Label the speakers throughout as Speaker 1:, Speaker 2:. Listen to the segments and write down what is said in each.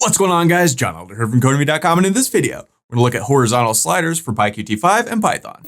Speaker 1: What's going on, guys? John Elder here from codemy.com, and in this video, we're gonna look at horizontal sliders for PyQT5 and Python.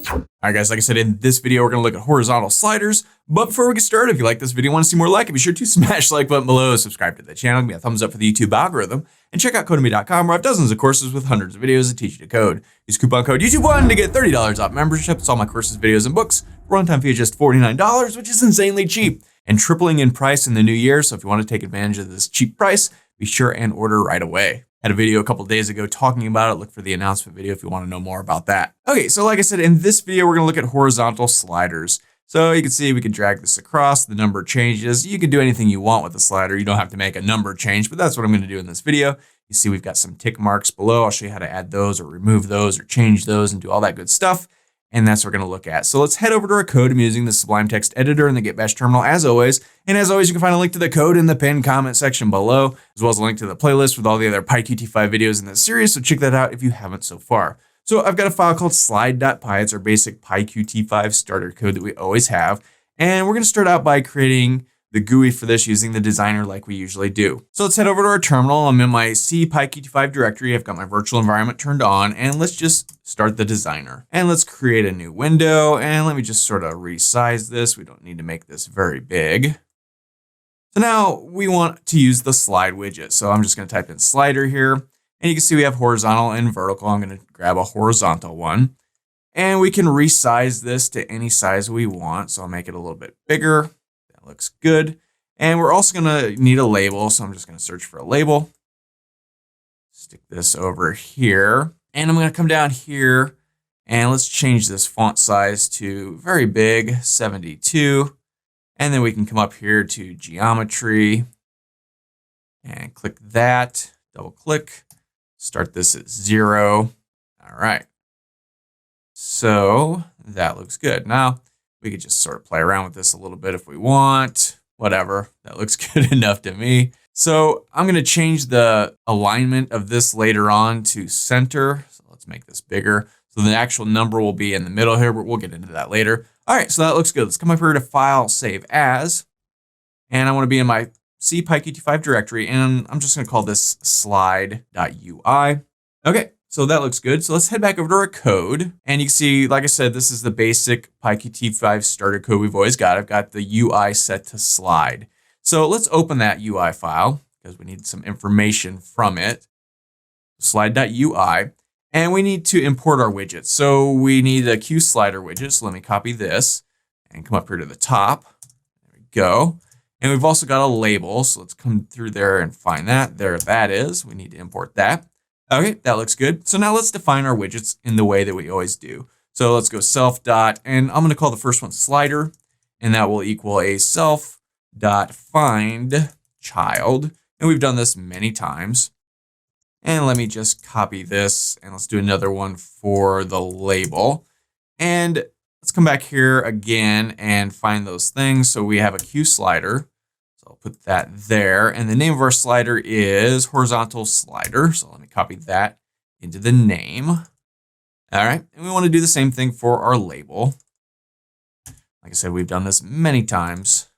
Speaker 1: All right, guys, like I said, in this video, we're gonna look at horizontal sliders. But before we get started, if you like this video and want to see more like it, be sure to smash the like button below, subscribe to the channel, give me a thumbs up for the YouTube algorithm, and check out codemy.com, where I have dozens of courses with hundreds of videos that teach you to code. Use coupon code YouTube1 to get $30 off membership. It's all my courses, videos, and books. Runtime fee is just $49, which is insanely cheap and tripling in price in the new year. So if you want to take advantage of this cheap price, be sure and order right away. Had a video a couple days ago talking about it. Look for the announcement video if you want to know more about that. Okay, so like I said, in this video, we're going to look at horizontal sliders. So you can see we can drag this across, the number changes. You can do anything you want with the slider. You don't have to make a number change, but that's what I'm going to do in this video. You see we've got some tick marks below. I'll show you how to add those or remove those or change those and do all that good stuff. And that's what we're going to look at. So let's head over to our code. I'm using the Sublime Text Editor and the Git Bash terminal as always. And as always, you can find a link to the code in the pinned comment section below, as well as a link to the playlist with all the other PyQT5 videos in this series. So check that out if you haven't so far. So I've got a file called slide.py. It's our basic PyQT5 starter code that we always have. And we're going to start out by creating the GUI for this using the designer like we usually do. So let's head over to our terminal. I'm in my C PyQT5 directory. I've got my virtual environment turned on, and let's just start the designer. And let's create a new window, and let me just sort of resize this. We don't need to make this very big. So now we want to use the slide widget. So I'm just going to type in slider here, and you can see we have horizontal and vertical. I'm going to grab a horizontal one, and we can resize this to any size we want. So I'll make it a little bit bigger. Looks good. And we're also going to need a label. So I'm just going to search for a label. Stick this over here. And I'm going to come down here and let's change this font size to very big, 72. And then we can come up here to geometry and click that, double click, start this at 0. All right. So that looks good. Now, we could just sort of play around with this a little bit if we want, whatever. That looks good enough to me. So I'm going to change the alignment of this later on to center. So let's make this bigger. So the actual number will be in the middle here, but we'll get into that later. All right, so that looks good. Let's come up here to File, Save As. And I want to be in my C PyQT5 directory, and I'm just going to call this slide.ui. Okay. So that looks good. So let's head back over to our code. And you can see, like I said, this is the basic PyQT5 starter code we've always got. I've got the UI set to slide. So let's open that UI file because we need some information from it. Slide.ui. And we need to import our widgets. So we need a QSlider widget. So let me copy this and come up here to the top. There we go. And we've also got a label. So let's come through there and find that. There that is. We need to import that. Okay, that looks good. So now let's define our widgets in the way that we always do. So let's go self dot, and I'm going to call the first one slider, and that will equal a self dot find child. And we've done this many times. And let me just copy this, and let's do another one for the label. And let's come back here again and find those things. So we have a QSlider. I'll put that there. And the name of our slider is horizontal slider. So let me copy that into the name. All right. And we want to do the same thing for our label. Like I said, we've done this many times.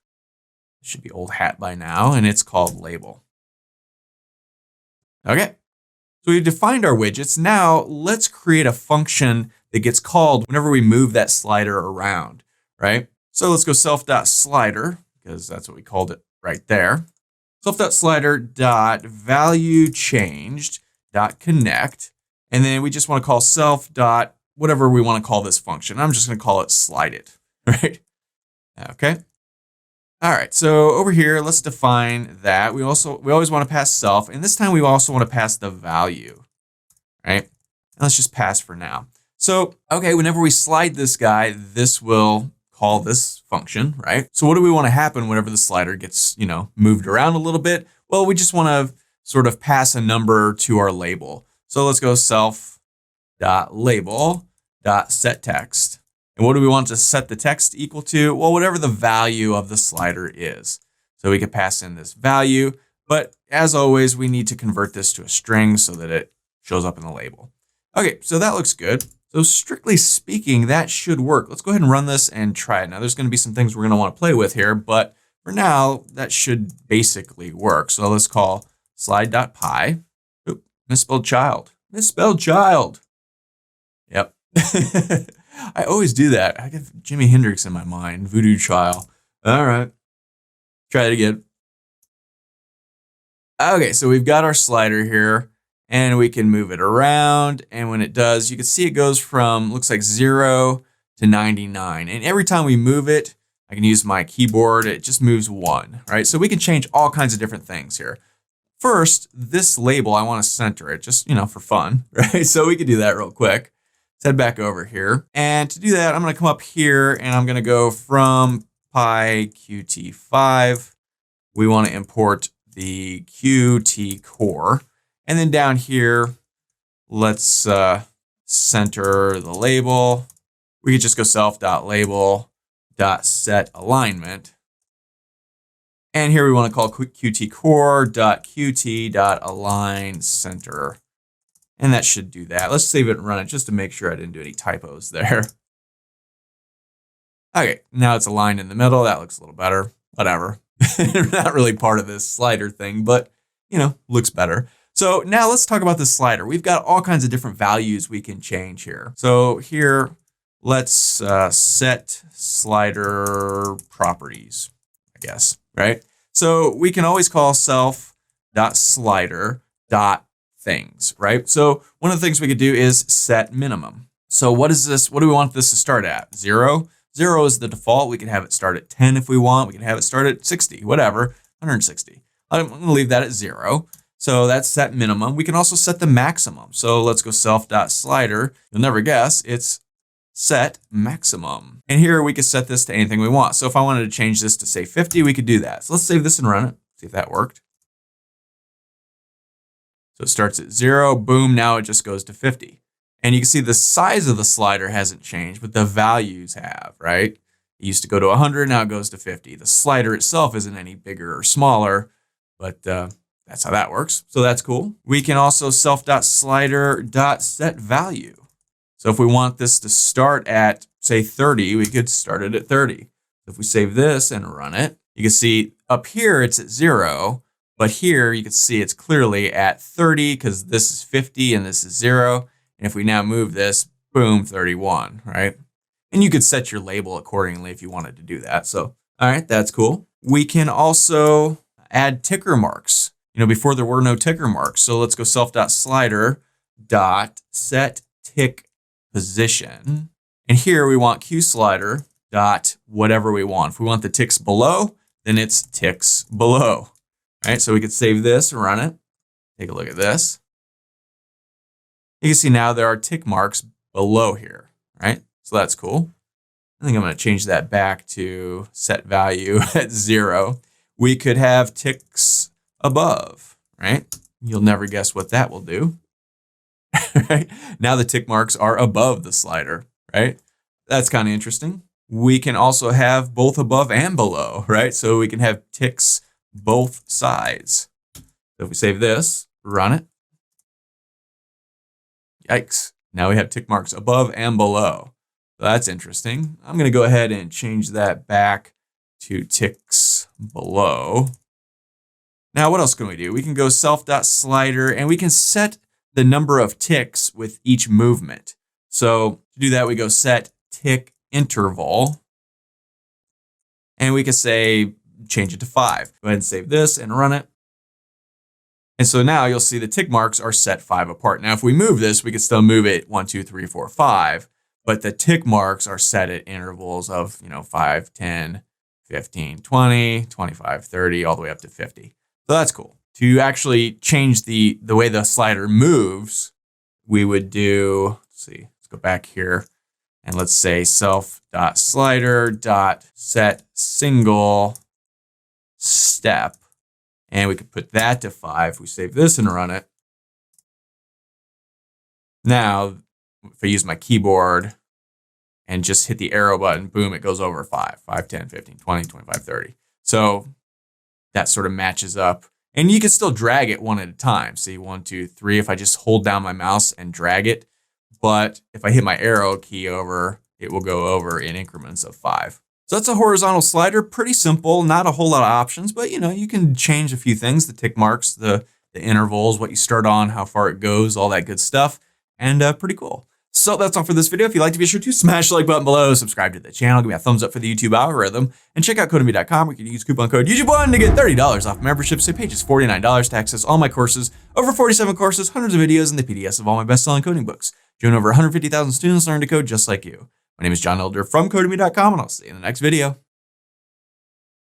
Speaker 1: It should be old hat by now, and it's called label. Okay. So we've defined our widgets. Now let's create a function that gets called whenever we move that slider around, right? So let's go self.slider because that's what we called it right there. Self.slider.valueChanged.connect. And then we just want to call self.whatever we want to call this function. I'm just going to call it slide it, right? Okay. All right. So over here, let's define that. We always want to pass self. And this time we also want to pass the value, right? And let's just pass for now. So, okay, whenever we slide this guy, this will call this function, right? So what do we want to happen whenever the slider gets, moved around a little bit? Well, we just want to sort of pass a number to our label. So let's go self.label.setText. And what do we want to set the text equal to? Well, whatever the value of the slider is. So we can pass in this value, but as always, we need to convert this to a string so that it shows up in the label. Okay, so that looks good. So strictly speaking, that should work. Let's go ahead and run this and try it. Now there's going to be some things we're going to want to play with here, but for now, that should basically work. So let's call slide.py. Oop, misspelled child. Misspelled child. Yep. I always do that. I get Jimi Hendrix in my mind. Voodoo child. All right. Try it again. Okay, so we've got our slider here and we can move it around. And when it does, you can see it goes from, looks like 0 to 99. And every time we move it, I can use my keyboard. It just moves 1, right? So we can change all kinds of different things here. First, this label, I want to center it just, for fun, right? So we can do that real quick. Let's head back over here. And to do that, I'm going to come up here and I'm going to go from PyQT5. We want to import the Qt core. And then down here, let's center the label. We could just go self.label.setAlignment. And here we want to call qtcore.qt.alignCenter. And that should do that. Let's save it and run it just to make sure I didn't do any typos there. Okay, now it's aligned in the middle. That looks a little better. Whatever. Not really part of this slider thing, but looks better. So now let's talk about this slider. We've got all kinds of different values we can change here. So here, let's set slider properties, I guess, right? So we can always call self.slider.things, right? So one of the things we could do is set minimum. So what is this? What do we want this to start at? 0? 0 is the default. We can have it start at 10 if we want. We can have it start at 60, whatever, 160. I'm going to leave that at 0. So that's set minimum. We can also set the maximum. So let's go self.slider. You'll never guess, it's set maximum. And here we can set this to anything we want. So if I wanted to change this to say 50, we could do that. So let's save this and run it. See if that worked. So it starts at 0, boom, now it just goes to 50. And you can see the size of the slider hasn't changed, but the values have, right? It used to go to 100, now it goes to 50. The slider itself isn't any bigger or smaller, but that's how that works. So that's cool. We can also self.slider.setValue. So if we want this to start at, say, 30, we could start it at 30. If we save this and run it, you can see up here it's at 0, but here you can see it's clearly at 30 because this is 50 and this is 0. And if we now move this, boom, 31, right? And you could set your label accordingly if you wanted to do that. So, all right, that's cool. We can also add ticker marks, before there were no ticker marks. So let's go self.slider.setTickPosition. And here we want QSlider dot whatever we want. If we want the ticks below, then it's ticks below, right? So we could save this and run it. Take a look at this. You can see now there are tick marks below here, right? So that's cool. I think I'm going to change that back to set value at 0. We could have ticks above, right? You'll never guess what that will do. Right? Now the tick marks are above the slider, right? That's kind of interesting. We can also have both above and below, right? So we can have ticks both sides. So if we save this, run it. Yikes. Now we have tick marks above and below. So that's interesting. I'm going to go ahead and change that back to ticks below. Now, what else can we do? We can go self.slider and we can set the number of ticks with each movement. So to do that, we go set tick interval. And we can say, change it to 5. Go ahead and save this and run it. And so now you'll see the tick marks are set 5 apart. Now, if we move this, we can still move it 1, 2, 3, 4, 5. But the tick marks are set at intervals of 5, 10, 15, 20, 25, 30, all the way up to 50. So that's cool. To actually change the way the slider moves, we would do, let's see, let's go back here. And let's say self.slider.setSingleStep. And we could put that to 5. We save this and run it. Now, if I use my keyboard and just hit the arrow button, boom, it goes over 5, 10, 15, 20, 25, 30. So that sort of matches up. And you can still drag it one at a time. See, 1, 2, 3, if I just hold down my mouse and drag it. But if I hit my arrow key over, it will go over in increments of 5. So that's a horizontal slider, pretty simple, not a whole lot of options, but you can change a few things, the tick marks, the intervals, what you start on, how far it goes, all that good stuff, and pretty cool. So that's all for this video. If you liked it, be sure to smash the like button below, subscribe to the channel, give me a thumbs up for the YouTube algorithm, and check out codemy.com where you can use coupon code YouTube1 to get $30 off membership. So pay just $49 to access all my courses, over 47 courses, hundreds of videos, and the PDFs of all my best-selling coding books. Join over 150,000 students learn to code just like you. My name is John Elder from codemy.com, and I'll see you in the next video.